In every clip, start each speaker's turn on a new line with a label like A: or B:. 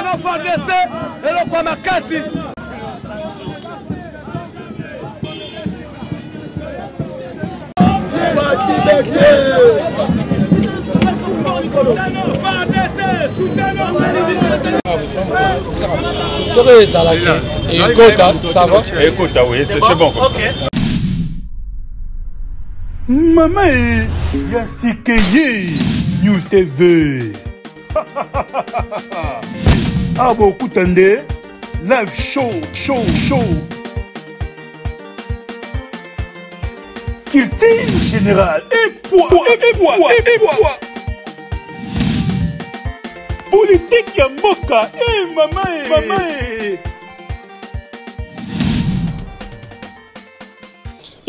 A: la FARDC et le Kwamakasi.
B: Ça va?
C: Écoute, oui, c'est bon.
B: Okay.
C: Maman, Yasikeye News TV. Ah bon, écoutez, live show. Culture générale. Et poids. Politique ya mboka. Maman.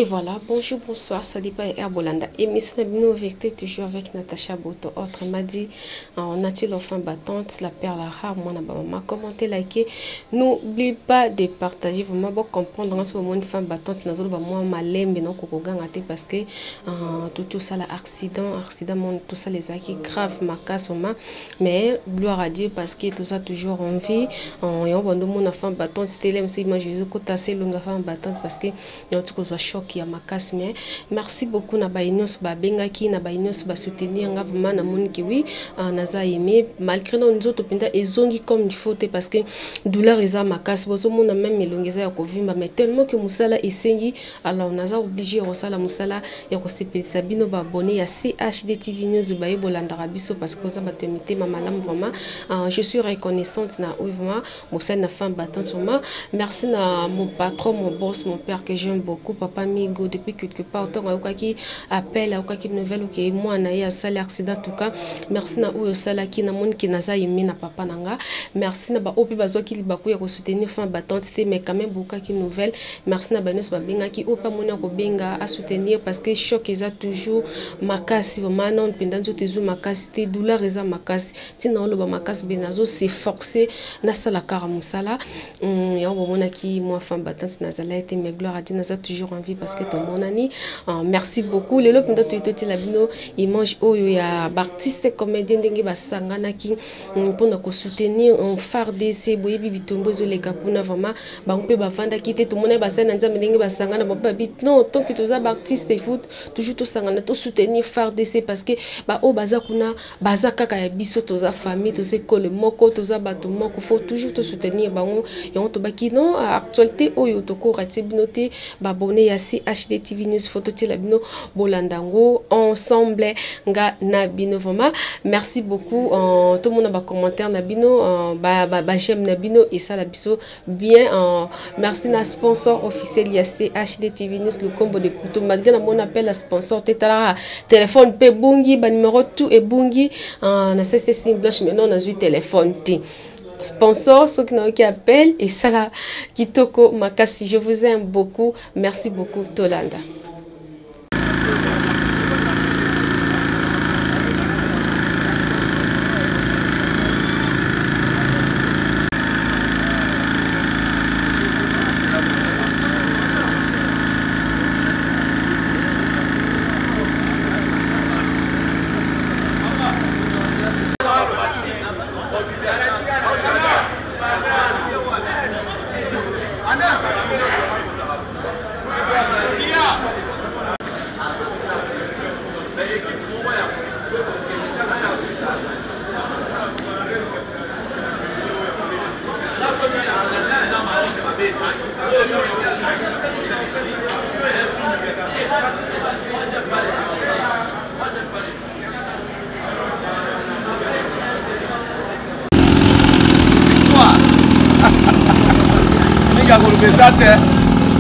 D: Et voilà, bonjour, bonsoir, ça dit pas Herbolanda. Émission de vérité toujours avec Natacha Boto. Autre m'a dit, on a-t-il enfin battante, la perle rare, mon maman. Commentez, likez. N'oubliez pas de partager. Vraiment, bon comprendre en ce moment une femme battante, n'a pas moi malem, mais non, kokogangate parce que tout ça, l'accident, tout ça, les acquis graves, ma casse, mais gloire à Dieu parce que tout ça toujours en vie. Et on va nous mon femme battante, c'était là, monsieur, moi, Jésus, côté assez longue femme battante parce que nous tout soit choc. Ya makas mais merci beaucoup na baïnos ba bengaki na baïnos ba soutenir nga vraiment na moni ki oui naza aimé malgré non nzoto penda ezongi comme il faut parce que douleur eza makas bozo mona même melongeza ya kovimba mais tellement que musala esengi alors naza obligé rosala musala ya ko sepelisa bino ba abonné ya CHD TV News ba yebolanda biso parce que ça ba temité mamalam vraiment je suis reconnaissante na vraiment musala na femme battante sur moi merci na mon patron mon boss mon père que j'aime beaucoup papa depuis quelque part autant qui appelle à qui nouvelle ok moi na ya sale accident en tout cas merci na oyo sala ki na monde qui naza yemi na papa nanga merci na ba opi bazwa ki libaku ya ko soutenir femme battante mais quand même beaucoup qui nouvelle merci na banos ba benga ki opa mona ko benga à soutenir parce que choc eza toujours makasi vraiment non pendant zo tezu makasi te douleur eza makasi tina lo ba makasi benazo s'efforcer na sala karamusala ya bo mona ki moi femme battante nazala été mais gloire à Dieu naza toujours en vie parce que ton mon ami merci beaucoup le lopinda tu la bino il mange oyo ya artiste comédien ndenge basangana ki pour ko soutenir en FARDC boyebi bitombo zo leka kuna vraiment ba on peut ba vanda quitter tout monde basana nzambe ndenge basangana ba bit non tant que tous artistes foot toujours to sangana to soutenir FARDC parce que ba o baza kuna baza kaka ya biso toza famille to se kole moko toza bato moko faut toujours to soutenir bango et on to baki non actualité oyo to ko ratibinote ba abonné ya CHD TV News photo tela bino bolandango ensemble nga na bino vraiment merci beaucoup tout le monde ba commentaire na bino ba j'aime na bino et ça la biso bien merci na sponsor officiel ya CHD TV News le combo de Poutou malgré na mon appel à sponsor tetala téléphone pe bungi ba numéro tout et bungi na c'est sim blanche mais non na zui téléphone ti sponsor ceux qui appellent et ça là kitoko makasi je vous aime beaucoup merci beaucoup Tolanda.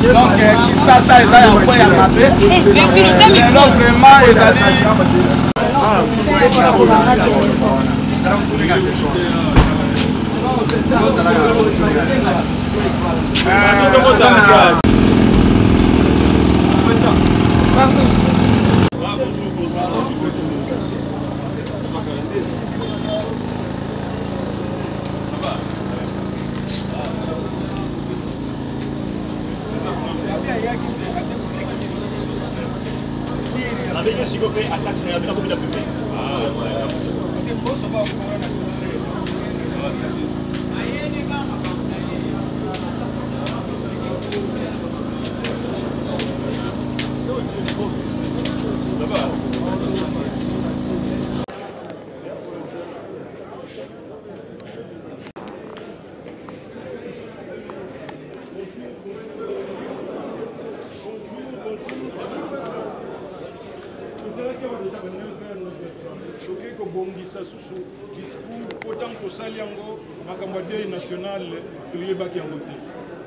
A: Donc, qui ça, ils ont un point à taper. Donc, vraiment, ils
B: avec un sigopé à 4 heures, avec la commune de c'est beau, ça va.
E: soki kobongisa susu discours autant tosali yango makambo ya deuil national toyebaki yango te.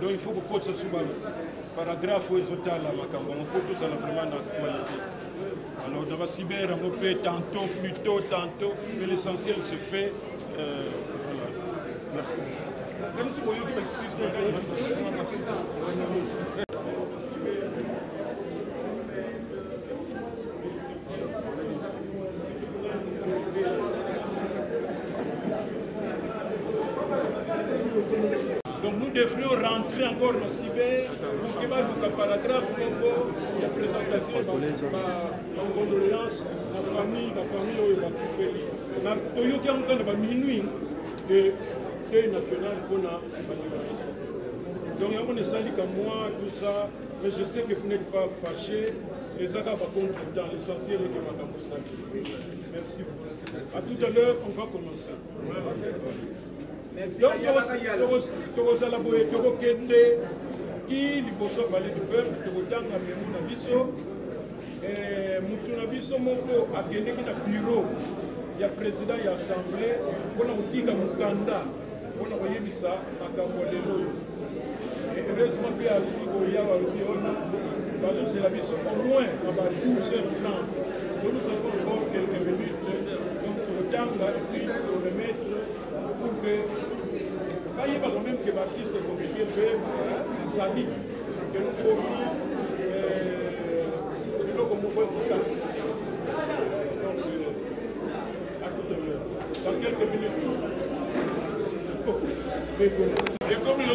E: Donc il faut kokotisa susu paragraphe oyo ezotala makambo yango mpo tozala vraiment na actualité. Alors dans la cyber on peut tantôt plus tôt tantôt mais l'essentiel se fait. Voilà. Merci. Donc nous devrions rentrer encore dans le cyber pour que le paragraphe de présentation de condoléances à la famille où il va tout faire. Nous avons minuit de national pour la donc il y a un sali comme moi, tout ça, mais je sais que vous n'êtes pas fâchés. Les gens vont compter dans l'essentiel de Madame Sali. Merci beaucoup. À tout à l'heure, on va commencer. Donc, Toros Alaboye, Toro Kende, qui liboso parler du peuple, Torotanga Memuna Biso, Mutuna Biso Moko, à Kende qui a bureau, il y a président, il y a assemblée, on a dit qu'à Mukanda, on a envoyé ça à Kambolelo. Et heureusement, il y a c'est la mission au moins à 12h30. Nous avons encore quelques minutes. Donc, le temps là, et puis pour le mettre pour que. Quand il y a quand même que Baptiste est compliqué, nous a dit que nous formons comme on peut tout casser. Donc, à tout à l'heure. Dans quelques minutes. Et comme le.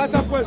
A: Cata pues.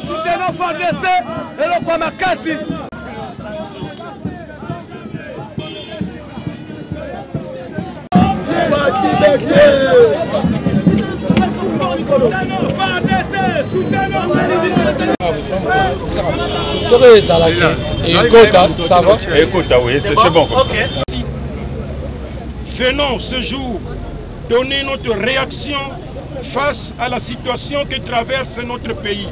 A: Soutenons FARDC et le Kwamakasi.
E: Ça va? Écoute, oui, c'est bon.
F: Venons ce jour donner notre réaction face à la situation que traverse notre pays.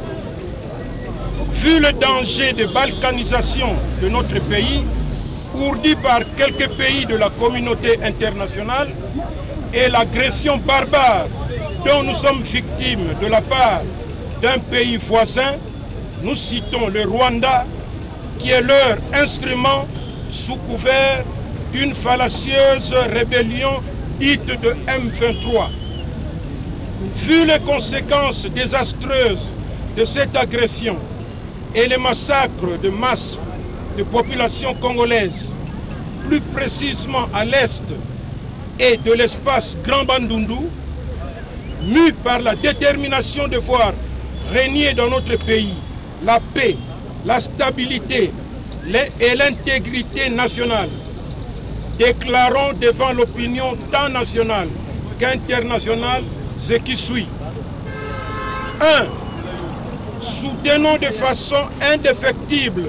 F: Vu le danger de balkanisation de notre pays, ourdi par quelques pays de la communauté internationale, et l'agression barbare dont nous sommes victimes de la part d'un pays voisin, nous citons le Rwanda, qui est leur instrument sous couvert d'une fallacieuse rébellion dite de M23. Vu les conséquences désastreuses de cette agression et les massacres de masse de populations congolaises, plus précisément à l'est et de l'espace Grand Bandundu, mus par la détermination de voir régner dans notre pays la paix, la stabilité et l'intégrité nationale, déclarons devant l'opinion tant nationale qu'internationale ce qui suit. 1. Soutenons de façon indéfectible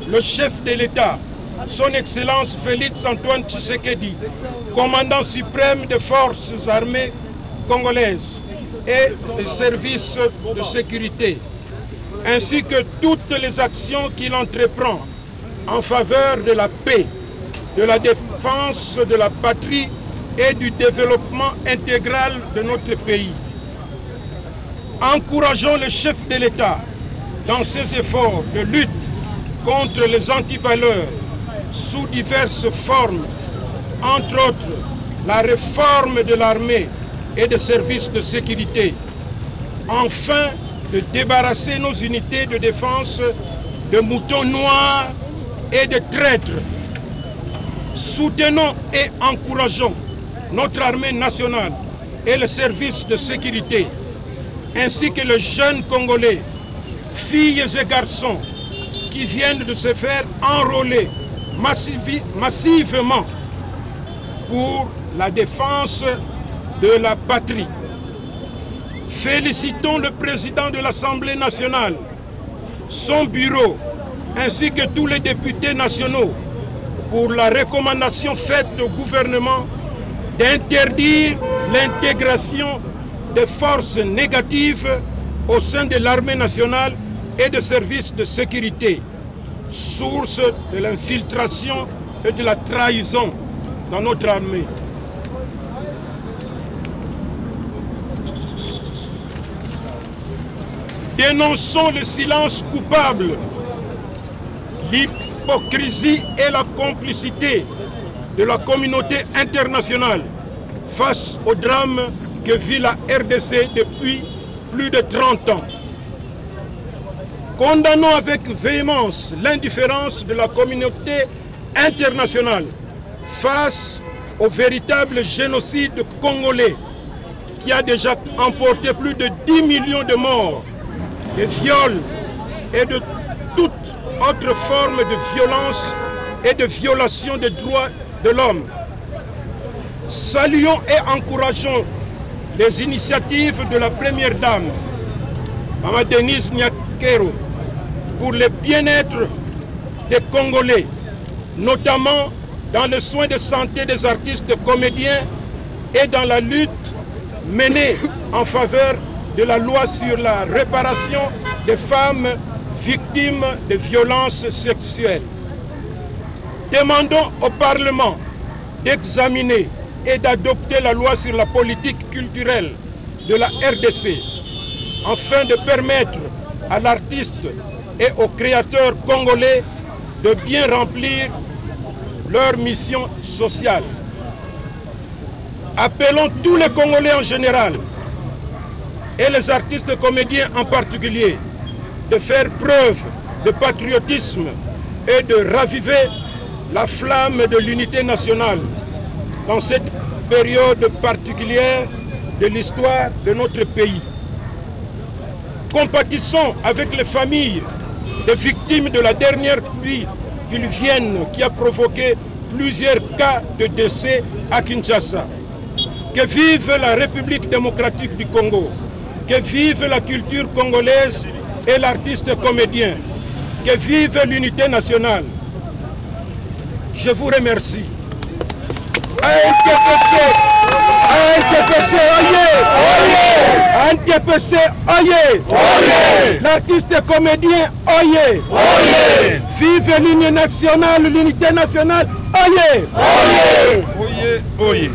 F: le chef de l'État, son Excellence Félix Antoine Tshisekedi, commandant suprême des forces armées congolaises et des services de sécurité, ainsi que toutes les actions qu'il entreprend en faveur de la paix, de la défense de la patrie et du développement intégral de notre pays. Encourageons le chef de l'État dans ses efforts de lutte contre les antivaleurs sous diverses formes, entre autres la réforme de l'armée et des services de sécurité. Enfin, de débarrasser nos unités de défense de moutons noirs et de traîtres. Soutenons et encourageons notre armée nationale et les services de sécurité, ainsi que les jeunes Congolais, filles et garçons, qui viennent de se faire enrôler massivement pour la défense de la patrie. Félicitons le président de l'Assemblée nationale, son bureau, ainsi que tous les députés nationaux pour la recommandation faite au gouvernement d'interdire l'intégration des forces négatives au sein de l'armée nationale et des services de sécurité, source de l'infiltration et de la trahison dans notre armée. dénonçons le silence coupable, l'hypocrisie et la complicité de la communauté internationale face au drame que vit la RDC depuis plus de 30 ans. Condamnons avec véhémence l'indifférence de la communauté internationale face au véritable génocide congolais qui a déjà emporté plus de 10 millions de morts, de viols et de toute autre forme de violence et de violation des droits de l'homme. Saluons et encourageons les initiatives de la Première Dame, Mme Denise Nyakero, pour le bien-être des Congolais, notamment dans le soin de santé des artistes comédiens et dans la lutte menée en faveur de la loi sur la réparation des femmes victimes de violences sexuelles. Demandons au Parlement d'examiner et d'adopter la loi sur la politique culturelle de la RDC afin de permettre à l'artiste et aux créateurs congolais de bien remplir leur mission sociale. Appelons tous les Congolais en général et les artistes comédiens en particulier de faire preuve de patriotisme et de raviver la flamme de l'unité nationale dans cette période particulière de l'histoire de notre pays. Compatissons avec les familles des victimes de la dernière pluie diluvienne qui a provoqué plusieurs cas de décès à Kinshasa. Que vive la République démocratique du Congo, que vive la culture congolaise et l'artiste comédien, que vive l'unité nationale. Je vous remercie. NTPC, oyez! NTPC, oyez! L'artiste comédien, oyez! Vive l'union nationale, l'unité nationale, oyez! Oyez!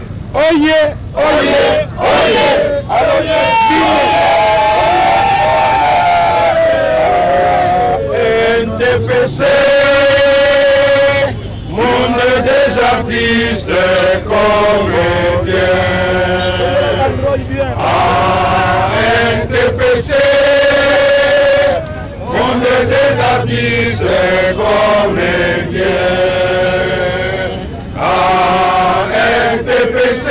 F: NTPC, monde des artistes comédiens. NTPC, monde des artistes comédiens. NTPC,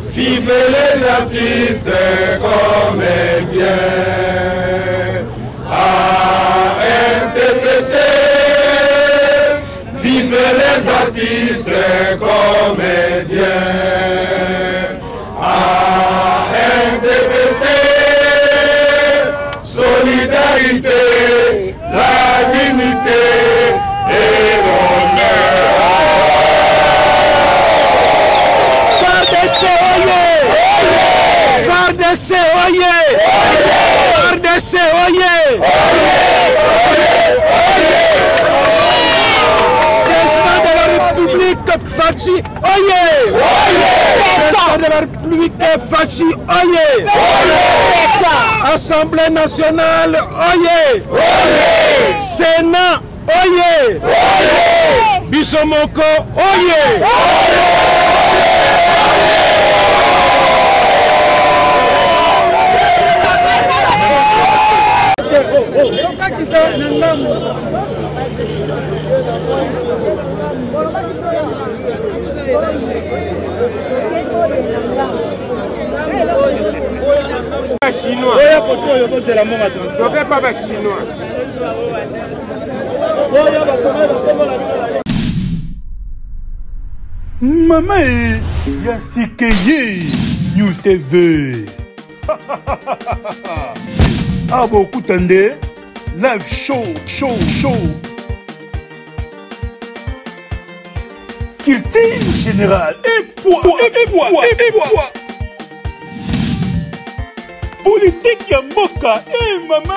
F: vive les artistes comédiens. NTPC, vive les artistes comédiens. NTPC, solidarité, la dignité et l'honneur. FARDC, oyez! FARDC, oyez! Président de la République Fachi, oyez! Président de la République Fachi, oyez! Assemblée nationale, oyez! Sénat, oyez! Bisomoko, oyez!
C: Maman et Yasikeye News TV. Abo Kutande live show. Culture générale et poids. Politique ya mboka. Maman